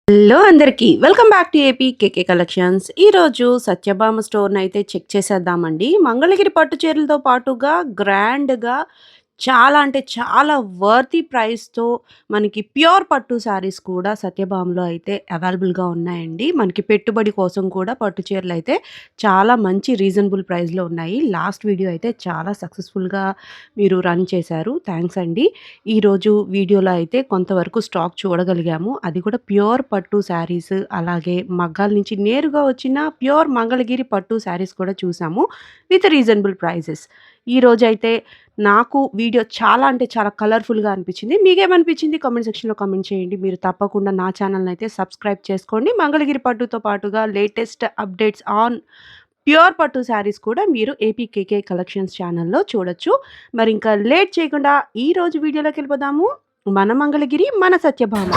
Hello అందరికీ welcome back to AP KK collections. ఈరోజు సత్యభామ స్టోర్‌ని అయితే చెక్ చేసేద్దామండి. మంగళగిరి పట్టు చీరలతో పాటుగా గ్రాండ్‌గా చాలా అంటే చాలా వర్తీ ప్రైస్‌తో మనకి ప్యూర్ పట్టు శారీస్ కూడా సత్యభామలో అయితే అవైలబుల్‌గా ఉన్నాయండి. మనకి పెట్టుబడి కోసం కూడా పట్టు చీరలైతే చాలా మంచి రీజనబుల్ ప్రైస్‌లో ఉన్నాయి. లాస్ట్ వీడియో అయితే చాలా సక్సెస్‌ఫుల్‌గా మీరు రన్ చేశారు. థాంక్స్ అండి. ఈరోజు వీడియోలో అయితే కొంతవరకు స్టాక్ చూడగలిగాము. అది కూడా ప్యూర్ పట్టు శారీస్, అలాగే మగ్గాల నుంచి నేరుగా వచ్చిన ప్యూర్ మంగళగిరి పట్టు శారీస్ కూడా చూసాము విత్ రీజనబుల్ ప్రైజెస్. ఈరోజైతే నాకు వీడియో చాలా అంటే చాలా కలర్‌ఫుల్‌గా అనిపించింది. మీకేమనిపించింది కామెంట్ సెక్షన్‌లో కామెంట్ చేయండి. మీరు తప్పకుండా నా ఛానల్‌ని అయితే సబ్స్క్రైబ్ చేసుకోండి. మంగళగిరి పట్టుతో పాటుగా లేటెస్ట్ అప్డేట్స్ ఆన్ ప్యూర్ పట్టు శారీస్ కూడా మీరు ఏపీకేకే కలెక్షన్స్ ఛానల్‌లో చూడొచ్చు. మరి ఇంకా లేట్ చేయకుండా ఈరోజు వీడియోలోకెళ్ళిపోదాము. మన మంగళగిరి, మన సత్యభామ.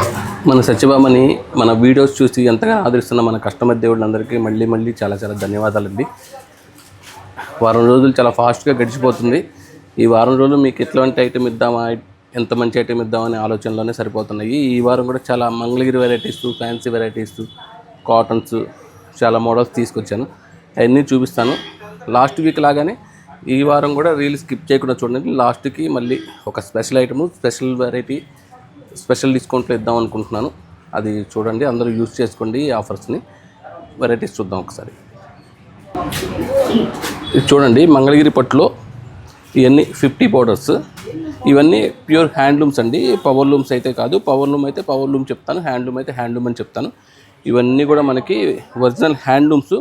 మన సత్యభామని మన వీడియోస్ చూసి ఎంతగానో ఆదరిస్తున్న మన కస్టమర్ దేవుళ్ళందరికీ మళ్ళీ చాలా చాలా ధన్యవాదాలండి. వారం రోజులు చాలా ఫాస్ట్గా గడిచిపోతుంది. ఈ వారం రోజులు మీకు ఎట్లాంటి ఐటెం ఇద్దామా, ఎంత మంచి ఐటెం ఇద్దామనే ఆలోచనలోనే సరిపోతున్నాయి. ఈ వారం కూడా చాలా Mangalagiri varieties, fancy varieties, cottons, చాలా మోడల్స్ తీసుకొచ్చాను. అవన్నీ చూపిస్తాను. లాస్ట్ వీక్ లాగానే ఈ వారం కూడా రీల్ స్కిప్ చేయకుండా చూడండి. లాస్ట్కి మళ్ళీ ఒక special item, special variety, special డిస్కౌంట్లో ఇద్దాం అనుకుంటున్నాను. అది చూడండి, అందరూ యూజ్ చేసుకోండి ఈ ఆఫర్స్ని. వెరైటీస్ చూద్దాం ఒకసారి. ఇది చూడండి, మంగళగిరి పట్టులో ఇవన్నీ 50 బోర్డర్స్. ఇవన్నీ ప్యూర్ హ్యాండ్లూమ్స్ అండి, పవర్ లూమ్స్ అయితే కాదు. పవర్ లూమ్ అయితే పవర్ లూమ్ చెప్తాను, హ్యాండ్లూమ్ అయితే హ్యాండ్లూమ్ అని చెప్తాను. ఇవన్నీ కూడా మనకి ఒరిజినల్ హ్యాండ్లూమ్స్.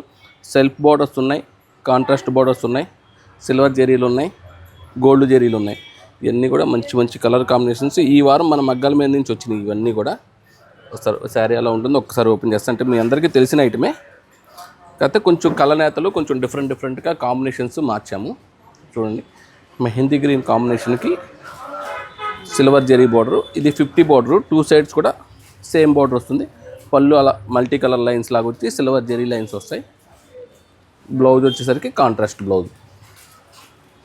సెల్ఫ్ బోర్డర్స్ ఉన్నాయి, కాంట్రాస్ట్ బోర్డర్స్ ఉన్నాయి, సిల్వర్ జెరీలు ఉన్నాయి, గోల్డ్ జెరీలు ఉన్నాయి. ఇవన్నీ కూడా మంచి మంచి కలర్ కాంబినేషన్స్. ఈ వారం మన మగ్గాల మీద నుంచి వచ్చినాయి ఇవన్నీ కూడా. ఒకసారి శారీ అలా ఉంటుంది, ఒక్కసారి ఓపెన్ చేస్తా. అంటే మీ అందరికీ తెలిసిన ఐటమే, కాకపోతే కొంచెం కలనేతలు కొంచెం డిఫరెంట్గా కాంబినేషన్స్ మార్చాము. చూడండి, మెహందీ గ్రీన్ కాంబినేషన్కి సిల్వర్ జెరీ బోర్డరు. ఇది 50 బోర్డరు, 2 సైడ్స్ కూడా సేమ్ బోర్డర్ వస్తుంది. పళ్ళు అలా మల్టీ కలర్ లైన్స్ లాగా వచ్చి సిల్వర్ జెరీ లైన్స్ వస్తాయి. బ్లౌజ్ వచ్చేసరికి కాంట్రాస్ట్ బ్లౌజ్.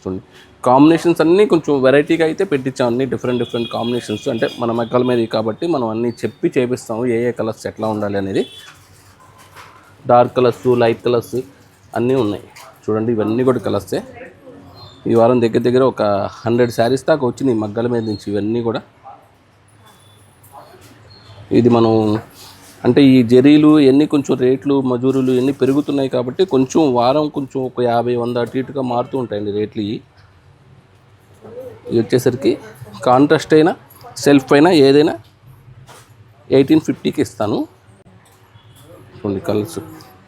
చూడండి, కాంబినేషన్స్ అన్నీ కొంచెం వెరైటీగా అయితే పెట్టించాం. అన్నీ డిఫరెంట్ కాంబినేషన్స్. అంటే మన మగ్గల మీద కాబట్టి మనం అన్నీ చెప్పి చేపిస్తాము ఏ కలర్స్ ఎట్లా ఉండాలి అనేది. డార్క్ కలర్స్, లైట్ కలర్స్ అన్నీ ఉన్నాయి. చూడండి, ఇవన్నీ కూడా కలర్సే. ఈ వారం దగ్గర ఒక 100 శారీస్ దాకా వచ్చినాయి మగ్గల మీద నుంచి. ఇవన్నీ కూడా ఇది మనం అంటే ఈ జెరీలు ఇవన్నీ కొంచెం రేట్లు, మజూరులు ఇవన్నీ పెరుగుతున్నాయి కాబట్టి కొంచెం వారం కొంచెం ఒక 50-100 అటు ఇటుగా మారుతూ ఉంటాయండి రేట్లు. ఇవి వచ్చేసరికి కాంట్రాస్ట్ అయినా సెల్ఫ్ అయినా ఏదైనా 1850కి ఇస్తాను. కొన్ని కలర్స్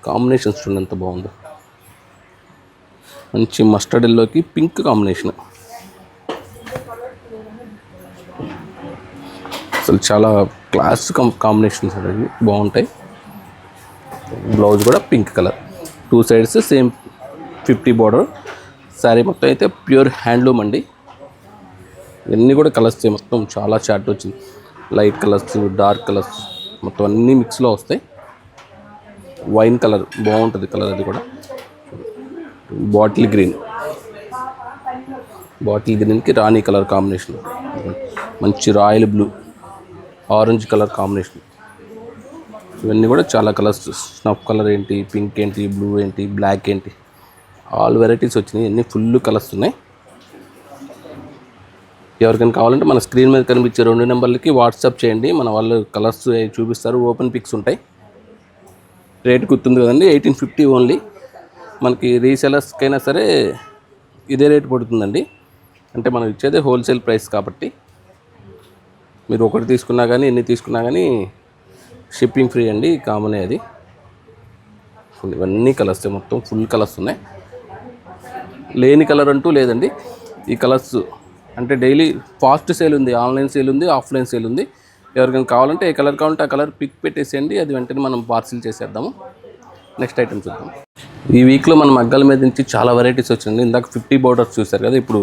కాంబినేషన్స్ చూడండి ఎంత బాగుందో. మంచి మస్టర్డ్ ఎల్లోకి పింక్ కాంబినేషన్. అసలు చాలా క్లాస్ కాంబినేషన్స్ అనేవి బాగుంటాయి. బ్లౌజ్ కూడా pink colour, 2 sides same 50 border. Sari మొత్తం అయితే ప్యూర్ హ్యాండ్లూమ్ అండి. ఇవన్నీ కూడా కలర్స్ మొత్తం చాలా చాట్ వచ్చింది. లైట్ కలర్స్, డార్క్ కలర్స్ మొత్తం అన్నీ మిక్స్లో వస్తాయి. వైన్ కలర్ బాగుంటుంది కలర్, అది కూడా. బాటిల్ గ్రీన్కి రాణి కలర్ కాంబినేషన్. మంచి royal blue, orange colour combination. ఇవన్నీ కూడా చాలా కలర్స్. స్నఫ్ కలర్ ఏంటి, పింక్ ఏంటి, బ్లూ ఏంటి, బ్లాక్ ఏంటి, ఆల్ వెరైటీస్ వచ్చినాయి. అన్నీ ఫుల్ కలర్స్ ఉన్నాయి. ఎవరికైనా కావాలంటే మన స్క్రీన్ మీద కనిపించే 2 నెంబర్లకి వాట్సాప్ చేయండి. మన వాళ్ళు కలర్స్ చూపిస్తారు, ఓపెన్ పిక్స్ ఉంటాయి. రేట్ గుర్తుంది కదండి, 1850 ఓన్లీ. మనకి రీసెలర్స్కైనా సరే ఇదే రేట్ పడుతుందండి. అంటే మనం ఇచ్చేదే హోల్సేల్ ప్రైస్ కాబట్టి మీరు ఒకటి తీసుకున్నా కానీ ఎన్ని తీసుకున్నా కానీ షిప్పింగ్ ఫ్రీ అండి, కామనే అది. ఇవన్నీ కలర్స్ మొత్తం ఫుల్ కలర్స్ ఉన్నాయి. లేని కలర్ అంటూ లేదండి. ఈ కలర్స్ అంటే డైలీ ఫాస్ట్ సేల్ ఉంది, ఆన్లైన్ సేల్ ఉంది, ఆఫ్లైన్ సేల్ ఉంది. ఎవరికైనా కావాలంటే ఏ కలర్ కావాలంటే ఆ కలర్ పిక్ పెట్టేసేయండి, అది వెంటనే మనం పార్సిల్ చేసేద్దాము. నెక్స్ట్ ఐటమ్ చూద్దాం. ఈ వీక్లో మన మగ్గాల మీద నుంచి చాలా వెరైటీస్ వచ్చినాయి. ఇందాక 50 బోర్డర్స్ చూశారు కదా, ఇప్పుడు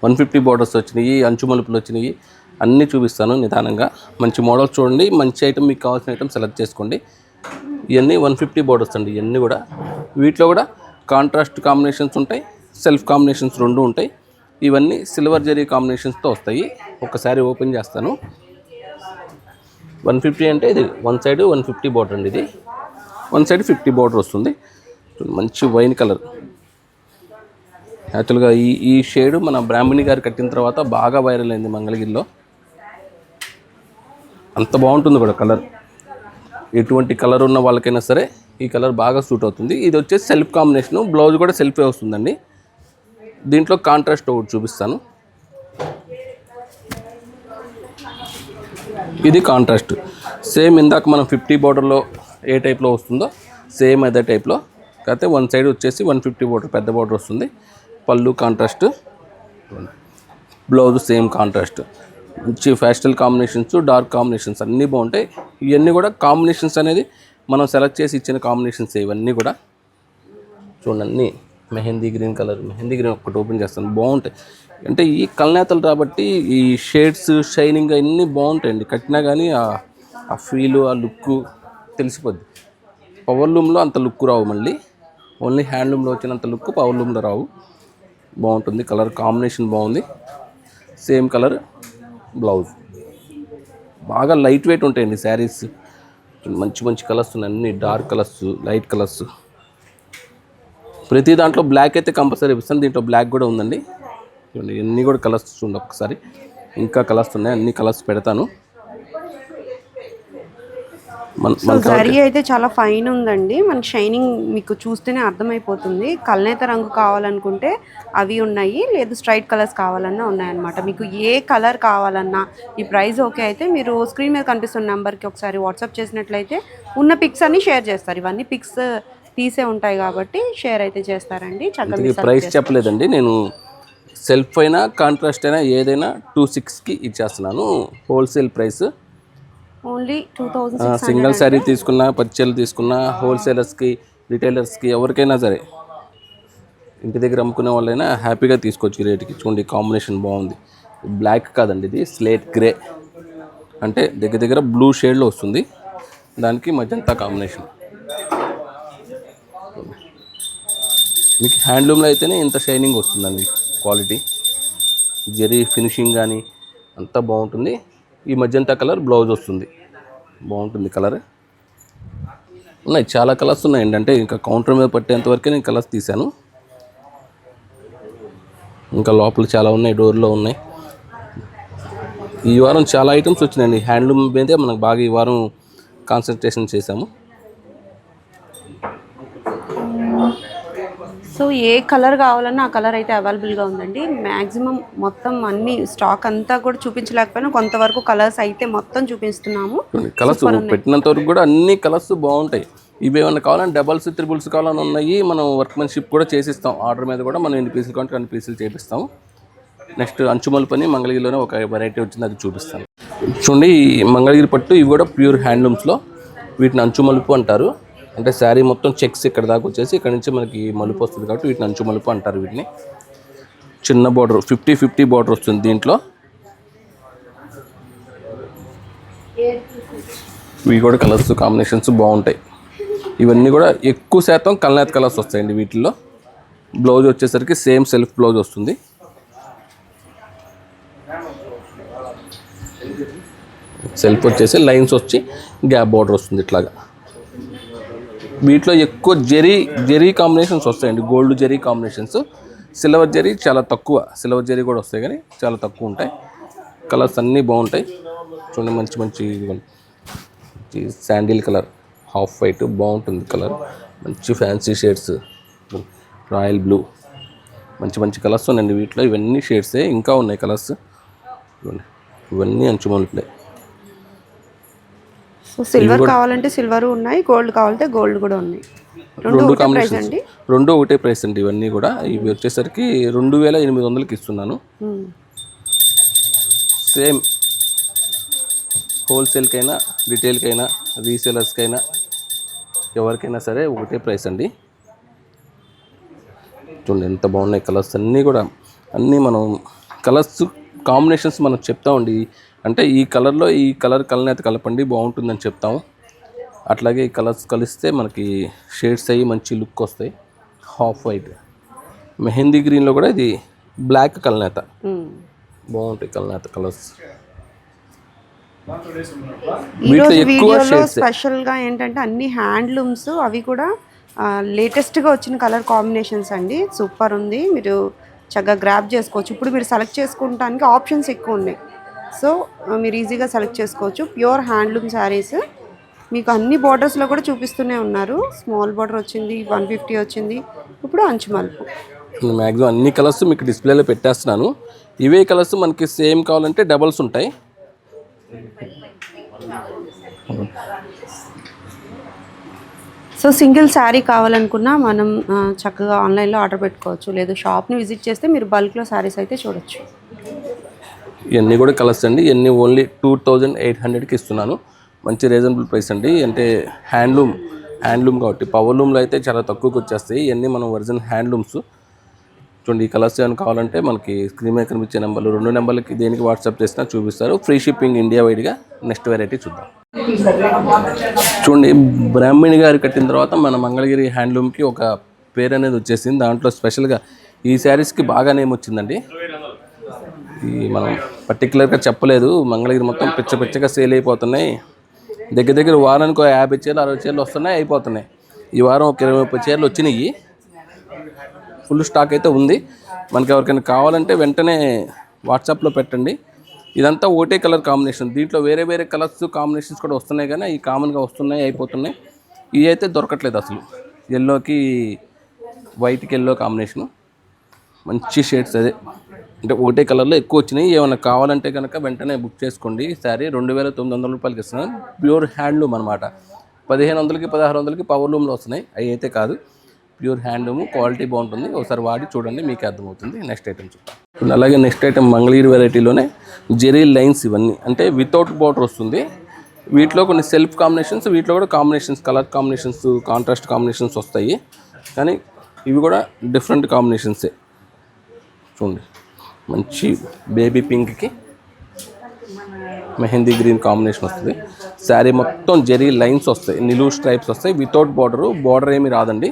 150 బోర్డర్స్ వచ్చినాయి, అంచు మలుపులు వచ్చినాయి. అన్నీ చూపిస్తాను నిదానంగా. మంచి మోడల్స్ చూడండి, మంచి ఐటమ్, మీకు కావాల్సిన ఐటమ్ సెలెక్ట్ చేసుకోండి. ఇవన్నీ 150 బోర్డర్స్ అండి. ఇవన్నీ కూడా వీటిలో కూడా కాంట్రాస్ట్ కాంబినేషన్స్ ఉంటాయి, సెల్ఫ్ కాంబినేషన్స్ 2 ఉంటాయి. ఇవన్నీ సిల్వర్ జెరీ కాంబినేషన్స్తో వస్తాయి. ఒకసారి ఓపెన్ చేస్తాను. 150 అంటే ఇది వన్ సైడ్ 150 బార్డర్ అండి, ఇది వన్ సైడ్ 50 బార్డర్ వస్తుంది. మంచి వైన్ కలర్. యాక్చువల్గా ఈ షేడ్ మన బ్రాహ్మణి గారు కట్టిన తర్వాత బాగా వైరల్ అయింది మంగళగిరిలో. అంత బాగుంటుంది కూడా కలర్. ఎటువంటి కలర్ ఉన్న వాళ్ళకైనా సరే ఈ కలర్ బాగా సూట్ అవుతుంది. ఇది వచ్చేసి సెల్ఫ్ కాంబినేషన్, బ్లౌజ్ కూడా సెల్ఫే వస్తుందండి. దీంట్లో కాంట్రాస్ట్ ఒకటి చూపిస్తాను. ఇది కాంట్రాస్ట్ సేమ్ ఇందాక మనం 50 బార్డర్లో ఏ టైప్లో వస్తుందో సేమ్ అదే టైప్లో, కాకపోతే వన్ సైడ్ వచ్చేసి 150 బార్డర్ పెద్ద బార్డర్ వస్తుంది. పళ్ళు కాంట్రాస్ట్, బ్లౌజ్ సేమ్ కాంట్రాస్ట్. మంచి ఫ్యాస్టల్ కాంబినేషన్స్, డార్క్ కాంబినేషన్స్ అన్నీ బాగుంటాయి. ఇవన్నీ కూడా కాంబినేషన్స్ అనేది మనం సెలెక్ట్ చేసి ఇచ్చిన కాంబినేషన్స్ ఇవన్నీ కూడా. చూడండి అన్నీ mehndi green colour, mehndi green ఒకటి ఓపెన్ చేస్తాను, బాగుంటాయి. అంటే ఈ కల్నేతలు కాబట్టి ఈ షేడ్స్ షైనింగ్ అన్నీ బాగుంటాయండి. కట్టినా కానీ ఆ ఫీలు ఆ లుక్ తెలిసిపోద్ది. పవర్ లూమ్లో అంత లుక్ రావు, మళ్ళీ ఓన్లీ హ్యాండ్లూమ్లో వచ్చినంత లుక్ పవర్ లూమ్లో రావు. బాగుంటుంది కలర్ కాంబినేషన్ బాగుంది. Same colour blouse. బాగా లైట్ వెయిట్ ఉంటాయండి శారీస్. మంచి మంచి కలర్స్ ఉన్నాయి, అన్ని డార్క్ కలర్స్, లైట్ కలర్స్. ప్రతి దాంట్లో బ్లాక్ అయితే కంపల్సరీ ఇస్తాను. దీంట్లో బ్లాక్ కూడా ఉందండి. చూడండి ఇవన్నీ కూడా కలర్స్ చూడండి ఒకసారి. ఇంకా కలర్స్ ఉన్నాయి, అన్ని కలర్స్ పెడతాను. జరీ అయితే చాలా ఫైన్ ఉందండి. మనకి షైనింగ్ మీకు చూస్తేనే అర్థమైపోతుంది. కల్నేత రంగు కావాలనుకుంటే అవి ఉన్నాయి, లేదు స్ట్రైట్ కలర్స్ కావాలన్నా ఉన్నాయన్నమాట. మీకు ఏ కలర్ కావాలన్నా ఈ ప్రైస్ ఓకే అయితే మీరు స్క్రీన్ మీద కనిపిస్తున్న నెంబర్కి ఒకసారి వాట్సాప్ చేసినట్లయితే ఉన్న పిక్స్ అన్ని షేర్ చేస్తారు. ఇవన్నీ పిక్స్ తీసే ఉంటాయి కాబట్టి షేర్ అయితే చేస్తారండి. చక్కగా ప్రైస్ చెప్పలేదండి నేను. సెల్ఫ్ అయినా కాంట్రాస్ట్ అయినా ఏదైనా 2600కి ఇచ్చేస్తున్నాను wholesale price. Only 2600. Single sari తీసుకున్నా, పచ్చళ్ళు తీసుకున్నా, హోల్సేలర్స్కి, రిటైలర్స్కి ఎవరికైనా సరే ఇంటి దగ్గర అమ్ముకునే వాళ్ళైనా హ్యాపీగా తీసుకోవచ్చు ఈ రేటుకి. చూడండి కాంబినేషన్ బాగుంది. బ్లాక్ కాదండి, ఇది స్లేట్ గ్రే, అంటే దగ్గర దగ్గర బ్లూ షేడ్లో వస్తుంది. దానికి మజంతా కాంబినేషన్. మీకు హ్యాండ్లూమ్లో అయితేనే ఇంత షైనింగ్ వస్తుందండి. క్వాలిటీ జరీ ఫినిషింగ్ కానీ అంతా బాగుంటుంది. ఈ మజంతా కలర్ బ్లౌజ్ వస్తుంది, బాగుంటుంది కలర్. ఉన్నాయి చాలా కలర్స్ ఉన్నాయండి. అంటే ఇంకా కౌంటర్ మీద పట్టేంత వరకే నేను కలర్స్ తీశాను. ఇంకా లోపల చాలా ఉన్నాయి, డోర్లో ఉన్నాయి. ఈ వారం చాలా ఐటమ్స్ వచ్చినాయండి. హ్యాండ్లూమ్ మీదే మనకు బాగా ఈ వారం కాన్సన్ట్రేషన్ చేశాము. సో ఏ కలర్ కావాలన్నా ఆ కలర్ అయితే అవైలబుల్గా ఉందండి. మ్యాక్సిమం మొత్తం అన్ని స్టాక్ అంతా కూడా చూపించలేకపోయినా కొంతవరకు కలర్స్ అయితే మొత్తం చూపిస్తున్నాము. కలర్స్ పెట్టినంత వరకు కూడా అన్ని కలర్స్ బాగుంటాయి. ఇవి ఏమైనా కావాలంటే డబల్స్, త్రిబుల్స్ కావాలని ఉన్నాయి. మనం వర్క్మెన్షిప్ కూడా చేసిస్తాం. ఆర్డర్ మీద కూడా మనం ఎన్ని పీసులు కావాలంటే అన్ని పీసులు చేపిస్తాం. నెక్స్ట్ అంచుమల్ పని మంగళగిరిలోనే ఒక వెరైటీ వచ్చింది, అది చూపిస్తాను. చూడండి మంగళగిరి పట్టు, ఇవి కూడా ప్యూర్ హ్యాండ్లూమ్స్లో. వీటిని అంచుమలుపు అంటారు. అంటే శారీ మొత్తం చెక్స్ ఇక్కడ దాకా వచ్చేసి ఇక్కడ నుంచి మనకి మలుపు వస్తుంది కాబట్టి వీటిని అంచు మలుపు అంటారు. వీటిని చిన్న బార్డర్ 50 బార్డర్ వస్తుంది దీంట్లో. ఇవి కూడా కలర్స్ కాంబినేషన్స్ బాగుంటాయి. ఇవన్నీ కూడా ఎక్కువ శాతం కల్నేత కలర్స్ వస్తాయండి వీటిల్లో. బ్లౌజ్ వచ్చేసరికి సేమ్ సెల్ఫ్ బ్లౌజ్ వస్తుంది. సెల్ఫ్ వచ్చేసి లైన్స్ వచ్చి గ్యాప్ బార్డర్ వస్తుంది ఇట్లాగా. వీటిలో ఎక్కువ జెరీ కాంబినేషన్స్ వస్తాయండి. Gold zari combinations. Silver zari చాలా తక్కువ, సిల్వర్ జెరీ కూడా వస్తాయి కానీ చాలా తక్కువ ఉంటాయి. కలర్స్ అన్నీ బాగుంటాయి. చూడండి మంచి మంచి శాండిల్ కలర్, హాఫ్ వైట్ బాగుంటుంది కలర్. మంచి ఫ్యాన్సీ షేడ్స్, రాయల్ బ్లూ, మంచి మంచి కలర్స్ ఉన్నాయండి వీటిలో. ఇవన్నీ షేడ్సే, ఇంకా ఉన్నాయి కలర్స్. ఇవన్నీ అంచుమలుపులే. సో సిల్వర్ కావాలంటే సిల్వర్ ఉన్నాయి, గోల్డ్ కావాలంటే గోల్డ్ కూడా ఉన్నాయి. రెండు కాంబినేషన్స్, రెండు ఒకటే ప్రైస్ అండి ఇవన్నీ కూడా. ఇవి వచ్చేసరికి 2800కి ఇస్తున్నాను. సేమ్ హోల్సేల్కైనా, రిటైల్కైనా, రీసేలర్స్కైనా ఎవరికైనా సరే ఒకటే ప్రైస్ అండి. చూడండి ఎంత బాగున్నాయి కలర్స్ అన్నీ కూడా. అన్నీ మనం కలర్స్ కాంబినేషన్స్ మనం చెప్తామండి. అంటే ఈ కలర్లో ఈ కలర్ కలనేత కలపండి బాగుంటుందని చెప్తాము. అట్లాగే ఈ కలర్స్ కలిస్తే మనకి షేడ్స్ అయ్యి మంచి లుక్ వస్తాయి. హాఫ్ వైట్, మెహందీ గ్రీన్లో కూడా ఇది బ్లాక్ కలనేత బాగుంటాయి. కలనేత కలర్స్ ఈరోజు ఎక్కువ వీడియోలో షేడ్స్. స్పెషల్గా ఏంటంటే అన్ని హ్యాండ్లూమ్స్, అవి కూడా లేటెస్ట్గా వచ్చిన కలర్ కాంబినేషన్స్ అండి. సూపర్ ఉంది, మీరు చక్కగా గ్రాప్ చేసుకోవచ్చు. ఇప్పుడు మీరు సెలెక్ట్ చేసుకోవడానికి ఆప్షన్స్ ఎక్కువ ఉన్నాయి, సో మీరు ఈజీగా సెలెక్ట్ చేసుకోవచ్చు. ప్యూర్ హ్యాండ్లూమ్ శారీస్ మీకు అన్ని బార్డర్స్లో కూడా చూపిస్తూనే ఉన్నారు. స్మాల్ బార్డర్ వచ్చింది, 150 వచ్చింది, ఇప్పుడు అంచు మలుపు. మ్యాక్సిమం అన్ని కలర్స్ మీకు డిస్ప్లేలో పెట్టేస్తున్నాను. ఇవే కలర్స్ మనకి సేమ్ కావాలంటే డబల్స్ ఉంటాయి. సో సింగిల్ శారీ కావాలనుకున్నా మనం చక్కగా ఆన్లైన్లో ఆర్డర్ పెట్టుకోవచ్చు, లేదు షాప్ని విజిట్ చేస్తే మీరు బల్క్లో శారీస్ అయితే చూడొచ్చు. ఇవన్నీ కూడా కలర్స్ అండి. ఇవన్నీ ఓన్లీ 2800కి ఇస్తున్నాను. మంచి రీజనబుల్ ప్రైస్ అండి. అంటే హ్యాండ్లూమ్ కాబట్టి పవర్లూమ్లో అయితే చాలా తక్కువకి వచ్చేస్తాయి. ఇవన్నీ మనం ఒరిజినల్ హ్యాండ్లూమ్స్. చూడండి, ఈ కలర్స్ ఏమైనా కావాలంటే మనకి స్క్రీన్ మీద కనిపించే నెంబర్లు 2 నెంబర్లకి దేనికి వాట్సాప్ చేసినా చూపిస్తారు. ఫ్రీ షిప్పింగ్ ఇండియా వైడ్గా. నెక్స్ట్ వెరైటీ చూద్దాం. చూడండి, బ్రాహ్మణి గారు కట్టిన తర్వాత మన మంగళగిరి హ్యాండ్లూమ్కి ఒక పేరు అనేది వచ్చేసింది. దాంట్లో స్పెషల్గా ఈ శారీస్కి బాగా నేమ్ వచ్చిందండి. ఈ మనం పర్టికులర్గా చెప్పలేదు, మంగళగిరి మొత్తం పిచ్చగా సేల్ అయిపోతున్నాయి. దగ్గర వారానికి 50 చీరలు 60 చీరలు వస్తున్నాయి, అయిపోతున్నాయి. ఈ వారం ఒక 20-30 చీరలు వచ్చినాయి. ఫుల్ స్టాక్ అయితే ఉంది. మనకి ఎవరికైనా కావాలంటే వెంటనే వాట్సాప్లో పెట్టండి. ఇదంతా ఒకటే కలర్ కాంబినేషన్. దీంట్లో వేరే కలర్స్ కాంబినేషన్స్ కూడా వస్తున్నాయి, కానీ ఈ కామన్గా వస్తున్నాయి, అయిపోతున్నాయి. ఇవి అయితే దొరకట్లేదు అసలు. ఎల్లోకి వైట్కి ఎల్లో కాంబినేషను, మంచి షేడ్స్. అదే అంటే ఒకటే కలర్లో ఎక్కువ వచ్చినాయి. ఏమైనా కావాలంటే కనుక వెంటనే బుక్ చేసుకోండి. శారీ 2900 రూపాయలకి ఇస్తున్నాను. ప్యూర్ హ్యాండ్లూమ్ అనమాట. 1500కి 1600కి పవర్లూమ్లో వస్తున్నాయి. అవి అయితే కాదు, ప్యూర్ హ్యాండ్లూమ్, క్వాలిటీ బాగుంటుంది. ఒకసారి వాడి చూడండి, మీకు అర్థమవుతుంది. నెక్స్ట్ ఐటమ్ చూద్దాం. అలాగే నెక్స్ట్ ఐటమ్ మంగళగిరి వెరైటీలోనే జెరీ లైన్స్. ఇవన్నీ అంటే వితౌట్ బార్డర్ వస్తుంది. వీటిలో కొన్ని సెల్ఫ్ కాంబినేషన్స్, వీటిలో కూడా combinations, colour combinations, contrast combinations వస్తాయి. కానీ ఇవి కూడా డిఫరెంట్ కాంబినేషన్సే. చూడండి, మంచి బేబీ పింక్కి మెహందీ గ్రీన్ కాంబినేషన్ వస్తుంది. శారీ మొత్తం జెరీ లైన్స్ వస్తాయి, నిలువు స్ట్రైప్స్ వస్తాయి. వితౌట్ బార్డర్ ఏమి రాదండి.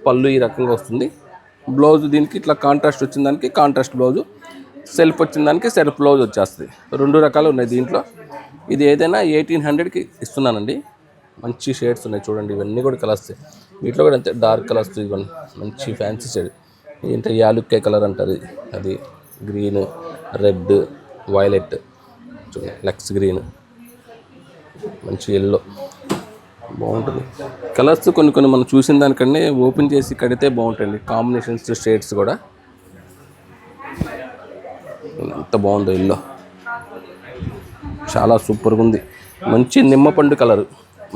పళ్ళు ఈ రకంగా వస్తుంది. బ్లౌజ్ దీనికి ఇట్లా కాంట్రాస్ట్ వచ్చిన దానికి కాంట్రాస్ట్ బ్లౌజు, సెల్ఫ్ వచ్చిన దానికి సెల్ఫ్ బ్లౌజ్ వచ్చేస్తుంది. 2 రకాలు ఉన్నాయి దీంట్లో. ఇది ఏదైనా 1800కి ఇస్తున్నానండి. మంచి షేడ్స్ ఉన్నాయి చూడండి. ఇవన్నీ కూడా కలర్స్. వీటిలో కూడా అంతే డార్క్ కలర్స్. ఇవన్నీ మంచి ఫ్యాన్సీ షేడ్. ఏంటంటే యాలుక్కే కలర్ అంటారు, అది గ్రీన్, రెడ్, వైలెట్, చూడండి లక్స్ గ్రీన్, మంచి ఎల్లో, బాగుంటుంది. కలర్స్ కొన్ని మనం చూసిన దానికన్నా ఓపెన్ చేసి కడితే బాగుంటుంది. కాంబినేషన్స్, షేడ్స్ కూడా ఎంత బాగుందో. ఎల్లో చాలా సూపర్గా ఉంది. మంచి నిమ్మపండు కలర్,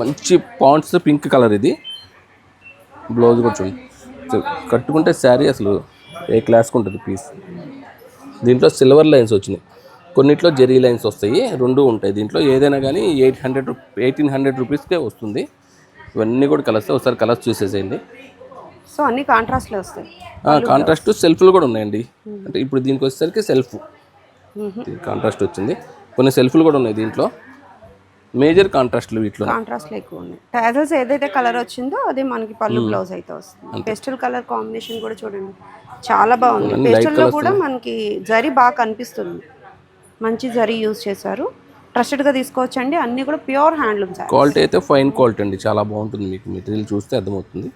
మంచి పాండ్స్ పింక్ కలర్. ఇది బ్లౌజ్ కూడా చూడండి. కట్టుకుంటే శారీ అసలు ఏ క్లాస్కి ఉంటుంది పీస్. దీంట్లో లైన్స్ వచ్చినాయి, కొన్నిట్లో జెరీ లైన్స్ వస్తాయి. 2 ఉంటాయి దీంట్లో. ఏదైనా కానీ 1800 రూపీస్కే వస్తుంది. ఇవన్నీ కూడా కలర్స్. ఒకసారి కలర్స్ చూసేసేయండి. సో అన్ని కాంట్రాస్ట్లో వస్తాయి. కాంట్రాస్ట్ సెల్ఫ్లు కూడా ఉన్నాయండి. అంటే ఇప్పుడు దీనికి వచ్చేసరికి సెల్ఫ్ కాంట్రాస్ట్ వచ్చింది. కొన్ని సెల్ఫ్లు కూడా ఉన్నాయి దీంట్లో. మేజర్ కాంట్రాస్ట్లు వీటిలో కాంట్రాస్ట్లో ఎక్కువ ఉన్నాయి. టాజల్స్ ఏదైతే కలర్ వచ్చిందో అదే మనకి పళ్ళు బ్లౌజ్ అయితే వస్తుంది. పెస్టల్ కలర్ కాంబినేషన్ కూడా చూడండి, చాలా బాగుంది. పెస్టల్లో కూడా మనకి జరీ బాగా కనిపిస్తుంది. మంచి జరీ యూజ్ చేశారు. ట్రస్టెడ్గా తీసుకోవచ్చు అండి. అన్నీ కూడా ప్యూర్ హ్యాండ్లూమ్. క్వాలిటీ అయితే ఫైన్ క్వాలిటీ అండి, చాలా బాగుంటుంది. మీకు మెటీరియల్ చూస్తే అర్థమవుతుంది.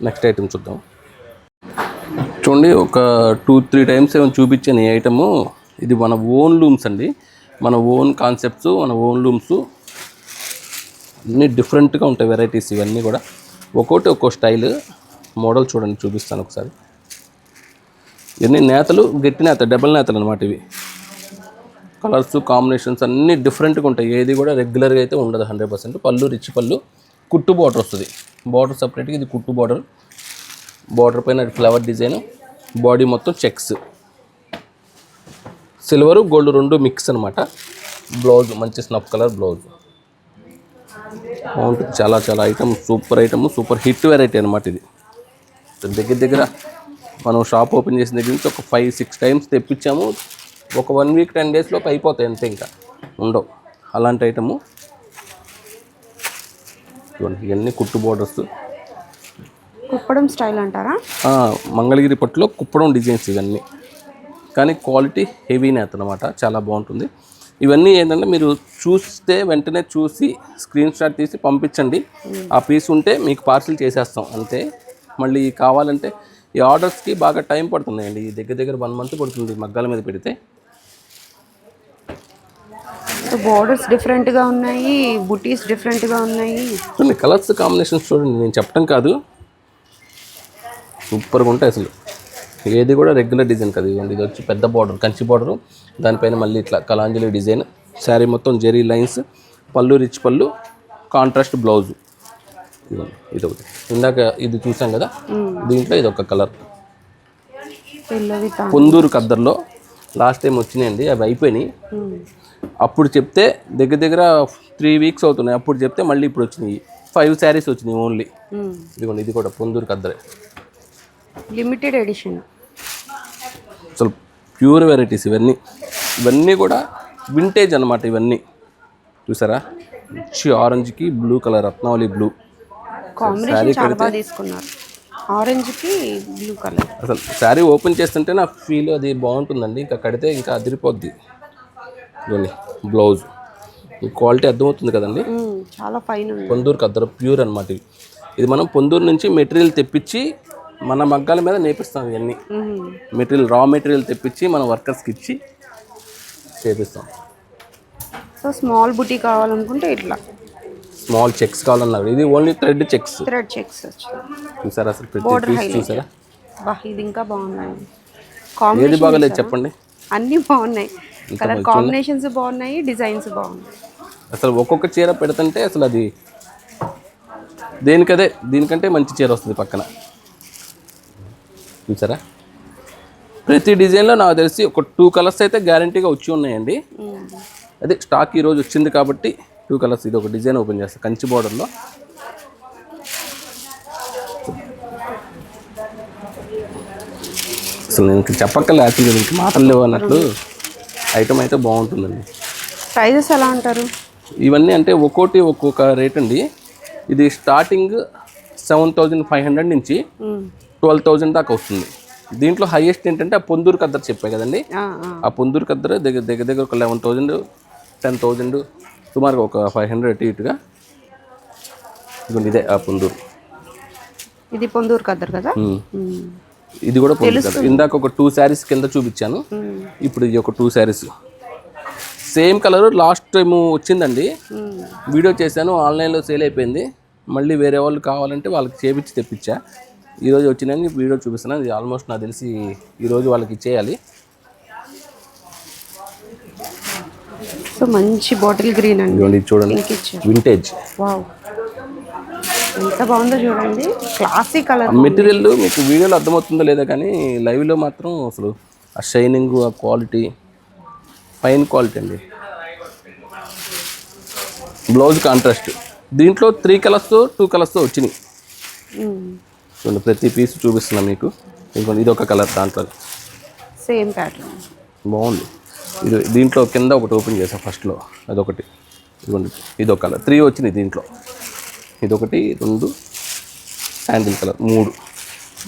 నెక్స్ట్ ఐటమ్ చూద్దాం. చూడండి, ఒక 2-3 టైమ్స్ ఏమైనా చూపించాను ఈ ఐటము. ఇది మన ఓన్ లూమ్స్ అండి. మన ఓన్ కాన్సెప్ట్స్, మన ఓన్ లూమ్స్. అన్నీ డిఫరెంట్గా ఉంటాయి వెరైటీస్. ఇవన్నీ కూడా ఒక్కో స్టైల్ మోడల్ చూడండి, చూపిస్తాను ఒకసారి. ఇవన్నీ నేతలు, గట్టి నేత, డబల్ నేతలు అనమాట. ఇవి కలర్స్, కాంబినేషన్స్ అన్నీ డిఫరెంట్గా ఉంటాయి. ఏది కూడా రెగ్యులర్గా అయితే ఉండదు 100%. పళ్ళు రిచ్ పళ్ళు, కుట్టు బార్డర్ వస్తుంది. బార్డర్ సపరేట్గా, ఇది కుట్టు బార్డర్. బార్డర్ పైన ఫ్లవర్ డిజైన్, బాడీ మొత్తం చెక్స్, సిల్వరు గోల్డ్ 2 మిక్స్ అనమాట. బ్లౌజ్ మంచి స్నఫ్ కలర్ బ్లౌజ్. బాగుంటుంది. చాలా item, super item, super hit variety అనమాట ఇది. దగ్గర మనం షాప్ ఓపెన్ చేసిన దగ్గర నుంచి ఒక 5-6 టైమ్స్ తెప్పించాము. ఒక 1 వీక్ 10 డేస్ లోపు అయిపోతాయి అంతే, ఇంకా ఉండవు అలాంటి ఐటము. ఇవన్నీ కుట్టు బోర్డర్స్, కుప్పడం స్టైల్ అంటారా? మంగళగిరి పట్టులో కుప్పడం డిజైన్స్ ఇవన్నీ. కానీ క్వాలిటీ హెవీ నేత అనమాట, చాలా బాగుంటుంది. ఇవన్నీ ఏంటంటే మీరు చూస్తే వెంటనే చూసి స్క్రీన్ షాట్ తీసి పంపించండి. ఆ పీస్ ఉంటే మీకు పార్సిల్ చేసేస్తాం అంతే. మళ్ళీ కావాలంటే ఈ ఆర్డర్స్కి బాగా టైం పడుతుందండి. దగ్గర దగ్గర 1 month పడుతుంది మగ్గాల మీద పెడితే. సో బోర్డర్స్ డిఫరెంట్గా ఉన్నాయి, బుటీస్ డిఫరెంట్గా ఉన్నాయి. చూడండి కలర్స్ కాంబినేషన్స్ చూడండి, నేను చెప్పడం కాదు, సూపర్గా ఉంటాయి అసలు. ఏది కూడా రెగ్యులర్ డిజైన్ కాదు. ఇది వచ్చి పెద్ద బార్డర్, కంచి బార్డరు, దానిపైన మళ్ళీ ఇట్లా కలాంజలి డిజైన్, శారీ మొత్తం జెరీ లైన్స్, పళ్ళు రిచ్ పళ్ళు, కాంట్రాస్ట్ బ్లౌజు. ఇది ఒకటి ఇందాక ఇది చూసాం కదా, దీంట్లో ఇది ఒక కలర్. పొందూరు ఖద్దర్లో లాస్ట్ టైం వచ్చినాయండి, అవి అయిపోయినాయి. అప్పుడు చెప్తే దగ్గర దగ్గర 3 weeks అవుతున్నాయి. అప్పుడు చెప్తే మళ్ళీ ఇప్పుడు వచ్చినాయి 5 sarees వచ్చినాయి ఓన్లీ. ఇదిగోండి ఇది కూడా పొందూరు ఖద్దరే, లిమిటెడ్ ఎడిషన్. అసలు ప్యూర్ వెరైటీస్ ఇవన్నీ కూడా వింటేజ్ అనమాట. ఇవన్నీ చూసారా, మంచి ఆరెంజ్కి blue colour, Ratnavali blue combination చాలా బాగా తీసుకున్నారు. ఆరెంజ్కి బ్లూ కలర్. అసలు శారీ ఓపెన్ చేస్తుంటే నా ఫీల్ అది బాగుంటుందండి. ఇంకా కడితే ఇంకా అదిరిపోద్ది. ఇవన్నీ బ్లౌజ్ ఈ క్వాలిటీ అర్థమవుతుంది కదండి, చాలా ఫైన్ ఉంది. పొందూరు ఖద్దరు ప్యూర్ అనమాట. ఇది మనం పొందూరు నుంచి మెటీరియల్ తెప్పించి మన మగ్గాల మీద నేపిస్తాం. ఇవన్నీ మెటీరియల్, రా మెటీరియల్ తెప్పించి మన వర్కర్స్కి ఇచ్చి చేపిస్తాం. సో స్మాల్ బుటీ కావాలనుకుంటే ఇట్లా స్మాల్ చెక్స్ కావాలన్నారు. ఇది ఓన్లీ థ్రెడ్ చెక్స్ చూసారా, అసలు ప్రతి పీస్ చూసారా. ఇది ఇంకా బాగున్నాయి. ఏది బాగలేదు చెప్పండి, అన్నీ బాగున్నాయి. కలర్ కాంబినేషన్స్ బాగున్నాయి, డిజైన్స్ బాగున్నాయి. అసలు ఒక్కొక్క చీర పెడుతుంటే అసలు అది దీనికంటే మంచి చీర వస్తుంది పక్కన. చూసారా, ప్రతి డిజైన్లో నాకు తెలిసి ఒక 2 colours అయితే గ్యారంటీగా వచ్చి ఉన్నాయండి. అదే స్టాక్ ఈరోజు వచ్చింది కాబట్టి 2 colours. ఇది ఒక డిజైన్ ఓపెన్ చేస్తా, కంచి బార్డర్లో. అసలు నేను చెప్పక్కర్లే, యాక్చువల్గా దీనికి మాటలు లేవు అన్నట్లు ఐటమ్ అయితే బాగుంటుందండి. ప్రైజెస్ ఎలా అంటారు? ఇవన్నీ అంటే ఒక్కోటి ఒక్కొక్క రేట్ అండి. ఇది స్టార్టింగ్ 7,500 నుంచి 12,000 దాకా వస్తుంది. దీంట్లో హైయెస్ట్ ఏంటంటే ఆ పొందూరు ఖద్దరు చెప్పాయి కదండి, ఆ పొందూరు ఖద్దరు దగ్గర ఒక 11,000 10,000 సుమారుగా ఒక 500 అటు ఇటుగా. ఇదే ఆ పొందూరు, ఇది పొందూరు ఖద్దరు కదా. ఇది కూడా పొందూరు ఖద్దరు. ఇందాక ఒక 2 sarees కింద చూపించాను, ఇప్పుడు ఇది ఒక 2 sarees same colour. Last time వచ్చిందండి, వీడియో చేశాను, ఆన్లైన్లో సేల్ అయిపోయింది. మళ్ళీ వేరే వాళ్ళు కావాలంటే వాళ్ళకి చేపించి తెప్పించా. ఈరోజు వచ్చిందని వీడియో చూపిస్తున్నాను. ఇది ఆల్మోస్ట్ నాకు తెలిసి ఈరోజు వాళ్ళకి ఇచ్చేయాలి. సో మంచి బాటిల్ గ్రీన్ అండి, చూడండి వింటేజ్. వావ్, ఎంత బాగుందో చూడండి, క్లాసిక్ కలర్. మెటీరియల్ మీకు వీడియోలో అర్థమవుతుందో లేదో కానీ లైవ్లో మాత్రం అసలు ఆ షైనింగ్, ఆ క్వాలిటీ ఫైన్ క్వాలిటీ అండి. బ్లౌజ్ కాంట్రాస్ట్, దీంట్లో 3 colours 2 colours వచ్చినాయి. చూడండి ప్రతి పీస్ చూపిస్తున్నా మీకు. ఇది ఒక కలర్, దాంట్లో సేమ్ ప్యాటర్న్ బాగుంది. దీంట్లో కింద ఒకటి ఓపెన్ చేసాం ఫస్ట్లో, అదొకటి. ఇదిగోండి ఇదొక కలర్, 3 వచ్చినాయి దీంట్లో. ఇదొకటి, 2 శాండిల్ కలర్, 3.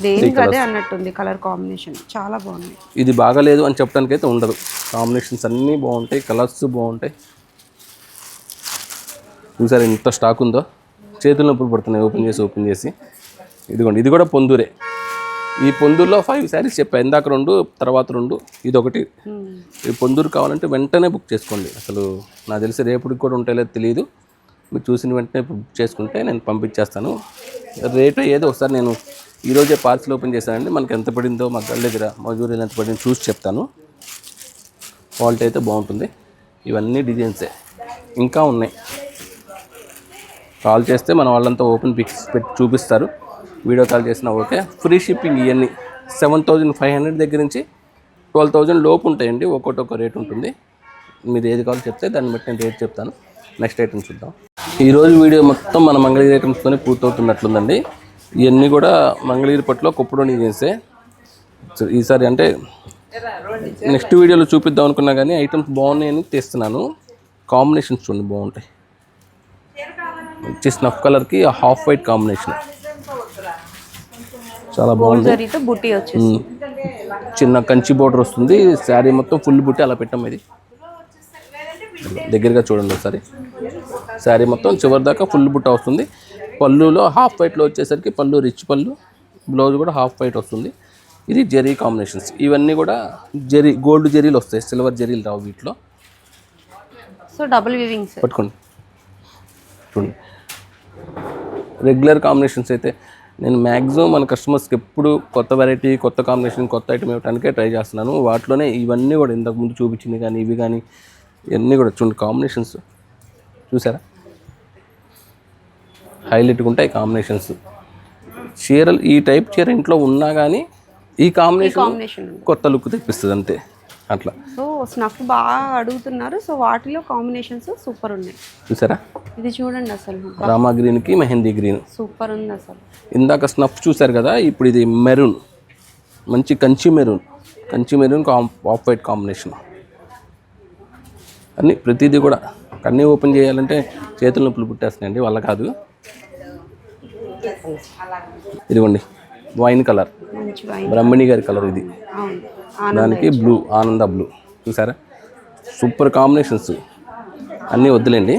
దేనికి అదే అన్నట్టుంది కలర్ కాంబినేషన్, చాలా బాగుంది. ఇది బాగాలేదు అని చెప్పడానికి అయితే ఉండదు, కాంబినేషన్స్ అన్నీ బాగుంటాయి, కలర్స్ బాగుంటాయి. చూసారు ఎంత స్టాక్ ఉందో, చేతులు నొప్పులు పడుతున్నాయి ఓపెన్ చేసి. ఇదిగోండి ఇది కూడా పొందూరే. ఈ పొందూరులో 5 sarees చెప్పా, ఇందాక 2, తర్వాత 2, ఇదొకటి. ఈ పొందూరు కావాలంటే వెంటనే బుక్ చేసుకోండి. అసలు నాకు తెలిసి రేపటికి కూడా ఉంటాయో లేదో తెలియదు. మీరు చూసిన వెంటనే బుక్ చేసుకుంటే నేను పంపించేస్తాను. రేటు ఏదో ఒకసారి నేను ఈరోజే పార్సిల్ ఓపెన్ చేశానండి. మనకి ఎంత పడిందో మా గళ్ళ దగ్గర మజూరీలు ఎంత పడిందో చూసి చెప్తాను. క్వాలిటీ అయితే బాగుంటుంది. ఇవన్నీ డిజైన్సే, ఇంకా ఉన్నాయి. కాల్ చేస్తే మన వాళ్ళంతా ఓపెన్ పిక్స్ పెట్టి చూపిస్తారు. వీడియో కాల్ చేసినా ఓకే. Free shipping. ఇవన్నీ 7,500 దగ్గర నుంచి 12,000 లోపు ఉంటాయండి. ఒక్కొక్క రేట్ ఉంటుంది. మీరు ఏది కావాలో చెప్తే దాన్ని బట్టి నేను రేట్ చెప్తాను. నెక్స్ట్ ఐటమ్ చూద్దాం. ఈరోజు వీడియో మొత్తం మన మంగళగిరి ఐటమ్స్తోనే పూర్తవుతున్నట్లుందండి. ఇవన్నీ కూడా మంగళగిరి పట్టులో కుప్పడోని చేసే. ఈసారి అంటే నెక్స్ట్ వీడియోలో చూపిద్దాం అనుకున్నా కానీ ఐటమ్స్ బాగున్నాయని తీస్తున్నాను. కాంబినేషన్స్ చూడండి బాగుంటాయి. వచ్చి స్నఫ్ కలర్కి హాఫ్ వైట్ కాంబినేషన్ చాలా బాగుంది. చిన్న కంచి బోర్డర్ వస్తుంది, శారీ మొత్తం ఫుల్ బుట్టి అలా పెట్టాం. ఇది దగ్గరగా చూడండి ఒకసారి. శారీ మొత్తం చివరి దాకా ఫుల్ బుట్ట వస్తుంది. పళ్ళులో హాఫ్ వైట్లో వచ్చేసరికి పళ్ళు రిచ్ పళ్ళు, బ్లౌజ్ కూడా హాఫ్ వైట్ వస్తుంది. ఇది జెరీ కాంబినేషన్స్. ఇవన్నీ కూడా జెరీ గోల్డ్ జెరీలు వస్తాయి, సిల్వర్ జెరీలు రావు వీటిలో. సో డబుల్ వీవింగ్స్ పట్టుకోండి చూడండి. రెగ్యులర్ కాంబినేషన్స్ అయితే నేను మ్యాక్సిమం మన కస్టమర్స్కి ఎప్పుడు కొత్త వెరైటీ, కొత్త కాంబినేషన్, కొత్త ఐటమ్ ఇవ్వడానికే ట్రై చేస్తున్నాను. వాటిలోనే ఇవన్నీ కూడా ఇంతకుముందు చూపించింది కానీ ఇవి కానీ ఇవన్నీ కూడా చూడండి. కాంబినేషన్స్ చూసారా, హైలైట్గా ఉంటాయి కాంబినేషన్స్. చీరలు ఈ టైప్ చీర ఇంట్లో ఉన్నా కానీ ఈ కాంబినేషన్ కొత్త లుక్ తెప్పిస్తుంది అంతే అట్లా. సో స్నఫ్ బాగా అడుగుతున్నారు. సో వాటిలో కాంబినేషన్స్ సూపర్ ఉన్నాయి. చూసారా, ఇది చూడండి అసలు రామా గ్రీన్కి మెహందీ గ్రీన్ సూపర్ ఉంది అసలు. ఇందాక స్నఫ్ చూసారు కదా, ఇప్పుడు ఇది మెరూన్, మంచి Kanchi maroon off white combination. అన్నీ ప్రతిదీ కూడా అన్నీ ఓపెన్ చేయాలంటే చేతుల నొప్పులు పుట్టేస్తున్నాయండి, వల్ల కాదు. ఇదిగోండి వైన్ కలర్, బ్రహ్మణి గారి కలర్ ఇది. దానికి బ్లూ, ఆనంద బ్లూ. చూసారా, సూపర్ కాంబినేషన్స్. అన్నీ వద్దులేండి,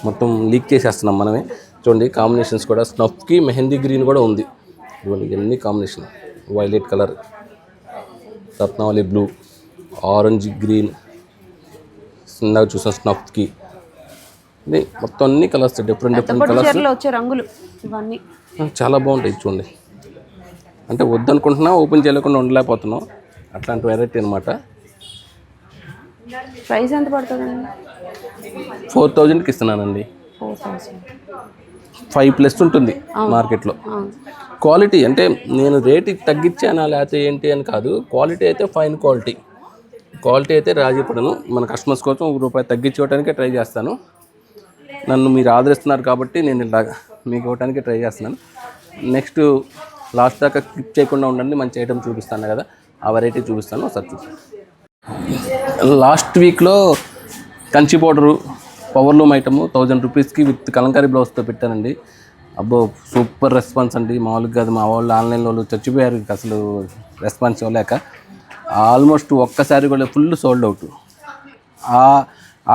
మొత్తం లీక్ చేసేస్తున్నాం మనమే. చూడండి కాంబినేషన్స్ కూడా స్నఫ్కి మెహందీ గ్రీన్ కూడా ఉంది. ఇవన్నీ ఎన్ని combination, violet colour, Ratnavali blue, orange green, ఇందాక చూసాం స్నఫ్కి. ఇది మొత్తం అన్ని కలర్స్, డిఫరెంట్ కలర్స్ వచ్చే రంగులు ఇవన్నీ చాలా బాగుంటాయి. చూడండి, అంటే వద్దనుకుంటున్నా ఓపెన్ చేయలేకుండా ఉండలేకపోతున్నాం, అట్లాంటి వెరైటీ అనమాట. ప్రైస్ ఎంత పడుతుందండి? 4000కి ఇస్తున్నానండి. 5+ ఉంటుంది మార్కెట్లో. క్వాలిటీ అంటే నేను రేట్ తగ్గించానా లేకపోతే ఏంటి అని కాదు, క్వాలిటీ అయితే ఫైన్ క్వాలిటీ అయితే రాజీ పడను. మన కస్టమర్స్ కోసం ₹1 తగ్గించుకోవడానికే ట్రై చేస్తాను. నన్ను మీరు ఆదరిస్తున్నారు కాబట్టి నేను ఇలాగా మీకు ఇవ్వడానికి ట్రై చేస్తున్నాను. నెక్స్ట్ లాస్ట్ దాకా స్కిప్ చేయకుండా ఉండండి, మంచి ఐటమ్ చూపిస్తాను కదా, ఆ వెరైటీ చూపిస్తాను. ఒకసారి చూస్తాను. లాస్ట్ వీక్లో Kanchi powder power loom item 1000 రూపీస్కి విత్ కలంకారీ బ్లౌజ్తో పెట్టానండి. అబ్బో సూపర్ రెస్పాన్స్ అండి, మామూలుగా కాదు. మా వాళ్ళు ఆన్లైన్లో వాళ్ళు చచ్చిపోయారు అసలు రెస్పాన్స్ ఇవ్వలేక. ఆల్మోస్ట్ ఒక్కసారి కూడా ఫుల్ సోల్డ్ అవుట్.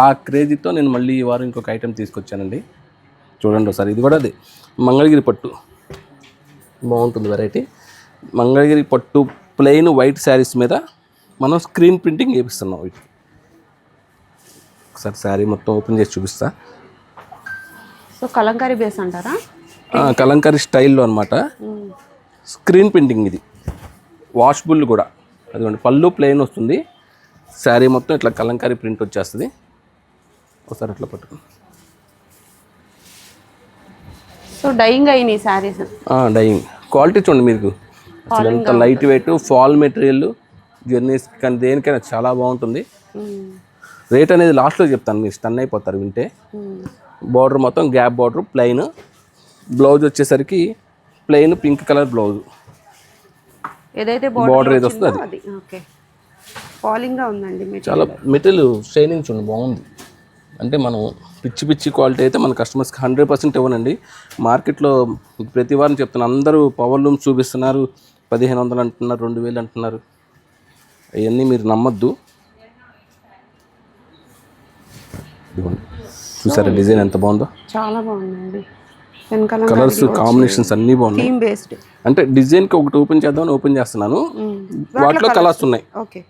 ఆ క్రేజీతో నేను మళ్ళీ ఈ వారం ఇంకొక ఐటెం తీసుకొచ్చానండి. చూడండి ఒకసారి. ఇది కూడా అదే మంగళగిరి పట్టు, బాగుంటుంది వెరైటీ. మంగళగిరి పట్టు ప్లెయిన్ వైట్ శారీస్ మీద మనం స్క్రీన్ ప్రింటింగ్ చేపిస్తున్నాం. ఒకసారి శారీ మొత్తం ఓపెన్ చేసి చూపిస్తా. సో కలంకారీ బేస్ అంటారా? కలంకారీ స్టైల్లో అనమాట. స్క్రీన్ ప్రింటింగ్ ఇది, వాషబుల్ కూడా. అదిగోండి పళ్ళు ప్లెయిన్ వస్తుంది, శారీ మొత్తం ఇట్లా కలంకారీ ప్రింట్ వచ్చేస్తుంది. ఒకసారి అట్లా పట్టుకుని. సో డైయింగ్ అయినాయి శారీస్. డైయింగ్ క్వాలిటీ చూడండి మీకు, అసలు ఎంత light weight, fall material, journeys కానీ దేనికైనా చాలా బాగుంటుంది. రేట్ అనేది లాస్ట్లో చెప్తాను, మీరు స్టన్ అయిపోతారు వింటే. బార్డర్ మొత్తం గ్యాప్ బార్డర్, ప్లెయిన్ బ్లౌజ్ వచ్చేసరికి ప్లెయిన్ పింక్ కలర్ బ్లౌజ్. ఏదైతే బార్డర్ ఏది వస్తుంది అది ఓకే. ఫాలింగ్గా ఉందండి చాలా. మెటీరియల్ షైనింగ్ చూడండి బాగుంది. అంటే మనం పిచ్చి క్వాలిటీ అయితే మన కస్టమర్స్కి 100% ఇవ్వనండి. మార్కెట్లో ప్రతి వారం చెప్తున్నా, అందరూ పవర్ లూమ్స్ చూపిస్తున్నారు, 1500 అంటున్నారు, 2000 అంటున్నారు. అవన్నీ మీరు నమ్మద్దు. ఇదిగోండి చూసారా డిజైన్ ఎంత బాగుందో, చాలా బాగుందండి. కలర్స్ కాంబినేషన్స్ అన్నీ బాగున్నాయి. అంటే డిజైన్కి ఒకటి ఓపెన్ చేద్దామని ఓపెన్ చేస్తున్నాను, వాటిలో కలర్స్ ఉన్నాయి. ఓకే,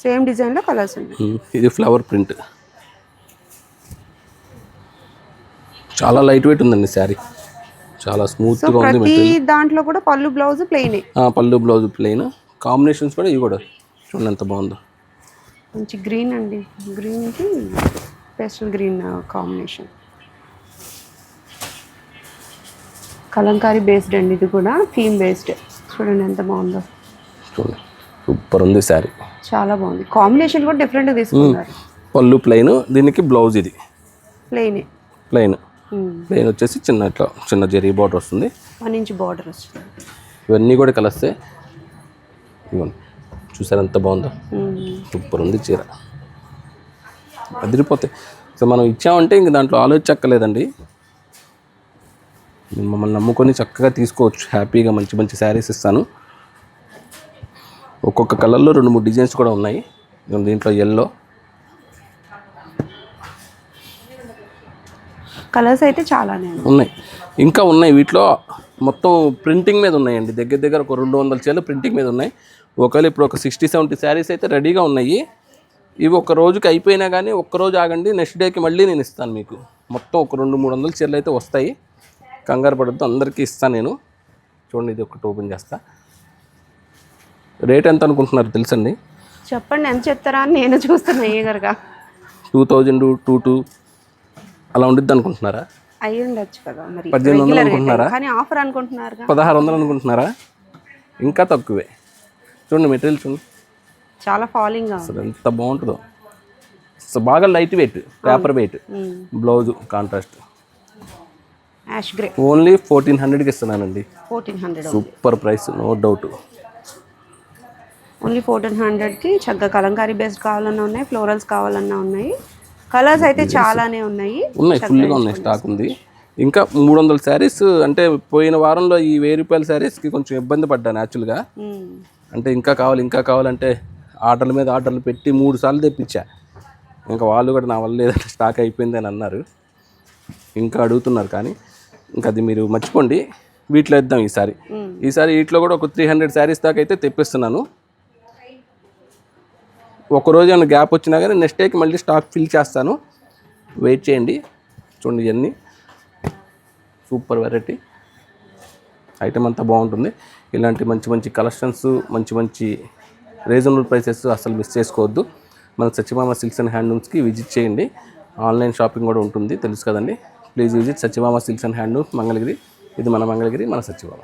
సేమ్ డిజైన్లో కలర్స్ ఉన్నాయి. ఇది ఫ్లవర్ ప్రింట్, చాలా లైట్ వెయిట్ ఉందండి శారీ, చాలా స్మూత్గా ఉంది. మెటీరియల్ దాంట్లో కూడా పళ్ళు బ్లౌజ్ ప్లెయిన్, పళ్ళు బ్లౌజ్ ప్లెయిన్. కాంబినేషన్స్ కూడా ఇవి కూడా చూడండి ఎంత బాగుందో. మంచి గ్రీన్ అండి, గ్రీన్కి pastel green combination. Kalamkari based అండి, ఇది కూడా థీమ్ బేస్డ్. చూడండి ఎంత బాగుందో, చూడండి సూపర్ ఉంది శారీ, చాలా బాగుంది. కాంబినేషన్ కూడా డిఫరెంట్గా తీసుకున్నారు. పళ్ళు ప్లెయిన్, దీనికి బ్లౌజ్ ఇది ప్లెయిన్ వచ్చేసి చిన్న ఇట్లా చిన్న జరీ బార్డర్ వస్తుంది, 1 ఇంచ్ బార్డర్ వస్తుంది. ఇవన్నీ కూడా కలిస్తే ఇవ్వండి చూసారు ఎంత బాగుందో, సూపర్ ఉంది చీర, అదిరిపోతాయి. సో మనం ఇచ్చామంటే ఇంక దాంట్లో ఆలోచించక్కర్లేదండి, మమ్మల్ని నమ్ముకొని చక్కగా తీసుకోవచ్చు హ్యాపీగా. మంచి మంచి శారీస్ ఇస్తాను. ఒక్కొక్క కలర్లో 2-3 డిజైన్స్ కూడా ఉన్నాయి. దీంట్లో ఎల్లో, కలర్స్ అయితే చాలానే ఉన్నాయి. ఉన్నాయి, ఇంకా ఉన్నాయి. వీటిలో మొత్తం ప్రింటింగ్ మీద ఉన్నాయండి. దగ్గర దగ్గర ఒక 200 చీరలు ప్రింటింగ్ మీద ఉన్నాయి. ఒకవేళ ఇప్పుడు ఒక 60-70 శారీస్ అయితే రెడీగా ఉన్నాయి. ఇవి ఒక రోజుకి అయిపోయినా కానీ ఒక్కరోజు ఆగండి, నెక్స్ట్ డేకి మళ్ళీ నేను ఇస్తాను మీకు. మొత్తం ఒక 200-300 చీరలు అయితే వస్తాయి. కంగారు పడద్దు, అందరికీ ఇస్తాను నేను. చూడండి, ఇది ఒకటి ఓపెన్ చేస్తా. రేట్ ఎంత అనుకుంటున్నారు తెలుసండి? చెప్పండి, ఎంత చెప్తారా అని నేను చూస్తున్నా ఈగర్గా. 2000, 22 అలా ఉండిద్ది అనుకుంటున్నారా? అయ్యి ఉండొచ్చు కదా మరి. 1800 అనుకుంటున్నారా? కానీ ఆఫర్ అనుకుంటున్నారు, 1600 అనుకుంటున్నారా? ఇంకా తక్కువే. చూడండి మెటీరియల్ చూడండి, చాలా ఫాలింగ్. అసలు ఎంత బాగుంటుందో. అసలు బాగా light weight, paper weight. Blouse contrast. Ash grey. Only 1400కి ఇస్తున్నానండి. 1400. Super price, no doubt. Only 1400కి చక్కగా కలంకారీ బేస్డ్ కావాలన్నా ఉన్నాయి, ఫ్లోరల్స్ కావాలన్నా ఉన్నాయి. కలర్స్ అయితే చాలానే ఉన్నాయి, ఫుల్గా ఉన్నాయి, స్టాక్ ఉంది. ఇంకా 300 శారీస్. అంటే పోయిన వారంలో ఈ 1000 రూపాయల శారీస్కి కొంచెం ఇబ్బంది పడ్డాను యాక్చువల్గా. అంటే ఇంకా కావాలంటే ఆర్డర్ల మీద ఆర్డర్లు పెట్టి 3 సార్లు తెప్పించా. ఇంకా వాళ్ళు కూడా నా వల్ల లేదంటే స్టాక్ అయిపోయింది అని అన్నారు. ఇంకా అడుగుతున్నారు, కానీ ఇంకా అది మీరు మర్చిపోండి. వీటిలో ఇద్దాం ఈసారి వీటిలో కూడా ఒక 300 శారీస్ దాకా అయితే తెప్పిస్తున్నాను. ఒకరోజు ఏమైనా గ్యాప్ వచ్చినా కానీ నెక్స్ట్ డేకి మళ్ళీ స్టాక్ ఫిల్ చేస్తాను, వెయిట్ చేయండి. చూడండి, ఇవన్నీ సూపర్ వెరైటీ ఐటమ్, అంతా బాగుంటుంది. ఇలాంటి మంచి మంచి కలెక్షన్స్, మంచి మంచి రీజనబుల్ ప్రైసెస్ అసలు మిస్ చేసుకోవద్దు. మన సత్యభామ సిల్క్స్ అండ్ హ్యాండ్లూమ్స్కి విజిట్ చేయండి. ఆన్లైన్ షాపింగ్ కూడా ఉంటుంది, తెలుసు కదండి. Please visit Satyabhama silks and handlooms, Mangalagiri. ఇది మన మంగళగిరి, మన సత్యభామ.